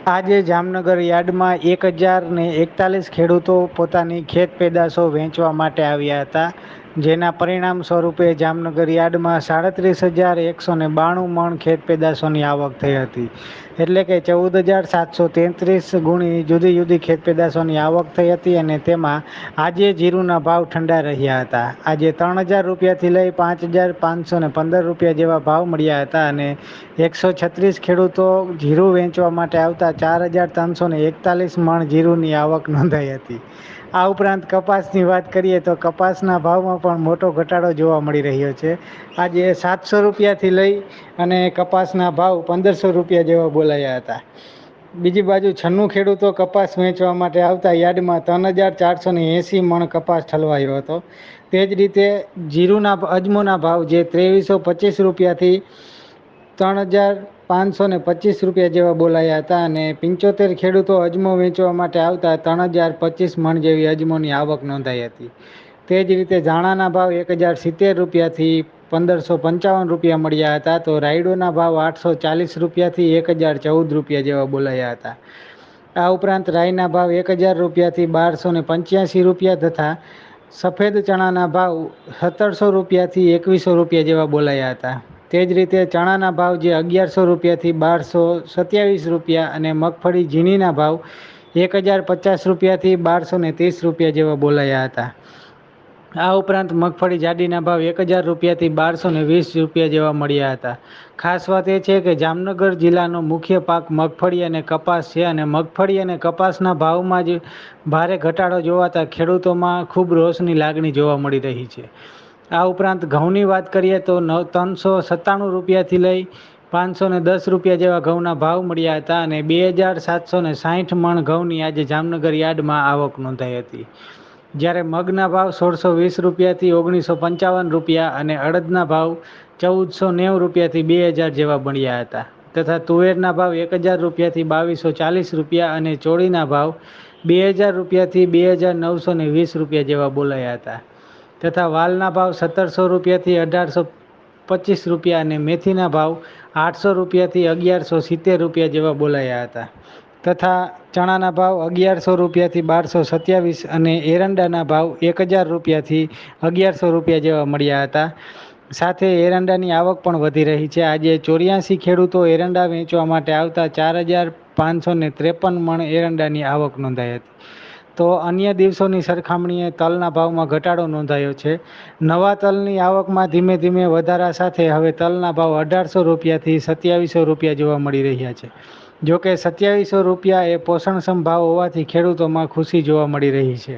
આજે જામનગર યાર્ડમાં 1041 ખેડૂતો પોતાની ખેત પેદાશો વેચવા માટે આવ્યા હતા, જેના પરિણામ સ્વરૂપે જામનગર યાર્ડમાં 37,192 મણ ખેત પેદાશોની આવક થઈ હતી. એટલે કે 14,733 ગુણી જુદી જુદી ખેત પેદાશોની આવક થઈ હતી અને તેમાં આજે જીરુના ભાવ ઠંડા રહ્યા હતા. આજે 3,000 રૂપિયાથી લઈ 5,515 રૂપિયા જેવા ભાવ મળ્યા હતા અને 136 ખેડૂતો જીરું વેચવા માટે આવતા 4,341 મણ જીરુની આવક નોંધાઈ હતી. આ ઉપરાંત કપાસની વાત કરીએ તો કપાસના ભાવમાં પણ મોટો ઘટાડો જોવા મળી રહ્યો છે. આજે 700 રૂપિયાથી લઈ અને કપાસના ભાવ 1,500 રૂપિયા જેવા બોલાયા હતા. બીજી બાજુ 96 ખેડૂતો કપાસ વેચવા માટે આવતા યાર્ડમાં 3,480 મણ કપાસ ઠલવાયો હતો. તે જ રીતે જીરુના અજમોના ભાવ જે 2,325 રૂપિયાથી 3,525 રૂપિયા જેવા બોલાયા હતા અને 75 ખેડૂતો અજમો વેચવા માટે આવતા 3,025 મણ જેવી અજમોની આવક નોંધાઈ હતી. તે જ રીતે ધાણાના ભાવ 1,070 રૂપિયાથી 1,555 રૂપિયા મળ્યા હતા, તો રાયડોના ભાવ 840 રૂપિયાથી 1,014 રૂપિયા જેવા બોલાયા હતા. આ ઉપરાંત રાઈના ભાવ 1,000 રૂપિયાથી 1,285 રૂપિયા તથા સફેદ ચણાના ભાવ 1,700 રૂપિયાથી 2,100 રૂપિયા જેવા બોલાયા હતા. તે જ રીતે ચણાના ભાવ જે 1,100 રૂપિયાથી 1,227 રૂપિયા અને મગફળી ઝીણીના ભાવ 1,050 રૂપિયાથી 1,230 રૂપિયા જેવા બોલાયા હતા. આ ઉપરાંત મગફળી જાડીના ભાવ 1,000 રૂપિયાથી 1,220 રૂપિયા જેવા મળ્યા હતા. ખાસ વાત એ છે કે જામનગર જિલ્લાનો મુખ્ય પાક મગફળી અને કપાસ છે અને મગફળી અને કપાસના ભાવમાં જ ભારે ઘટાડો જોવાતા ખેડૂતોમાં ખૂબ રોષની લાગણી જોવા મળી રહી છે. આ ઉપરાંત ઘઉંની વાત કરીએ તો 397 રૂપિયાથી લઈ 510 રૂપિયા જેવા ઘઉંના ભાવ મળ્યા હતા અને 2,760 મણ ઘઉંની આજે જામનગર યાર્ડમાં આવક નોંધાઈ હતી. જ્યારે મગના ભાવ 1,620 રૂપિયાથી 1,955 રૂપિયા અને અડદના ભાવ 1,490 રૂપિયાથી 2,000 જેવા મળ્યા હતા તથા તુવેરના ભાવ 1,000 રૂપિયાથી 2,240 રૂપિયા અને ચોળીના ભાવ 2,000 રૂપિયાથી 2,920 રૂપિયા જેવા બોલાયા હતા તથા વાલના ભાવ 1,700 રૂપિયાથી 1,825 રૂપિયા અને મેથીના ભાવ 800 રૂપિયાથી 1,170 રૂપિયા જેવા બોલાયા હતા તથા ચણાના ભાવ 1,100 રૂપિયાથી 1,227 અને એરંડાના ભાવ 1,000 રૂપિયાથી 1,100 રૂપિયા જેવા મળ્યા હતા. સાથે એરંડાની આવક પણ વધી રહી છે. આજે 84 ખેડૂતો એરંડા વેચવા માટે આવતા 4,553 મણ એરંડાની આવક નોંધાઈ હતી. તો અન્ય દિવસોની સરખામણીએ તલના ભાવમાં ઘટાડો નોંધાયો છે. નવા તલની આવકમાં ધીમે ધીમે વધારા સાથે હવે તલના ભાવ 1,800 રૂપિયાથી 2,700 રૂપિયા જોવા મળી રહ્યા છે. જોકે 2,700 રૂપિયા એ પોષણક્ષમ ભાવ હોવાથી ખેડૂતોમાં ખુશી જોવા મળી રહી છે.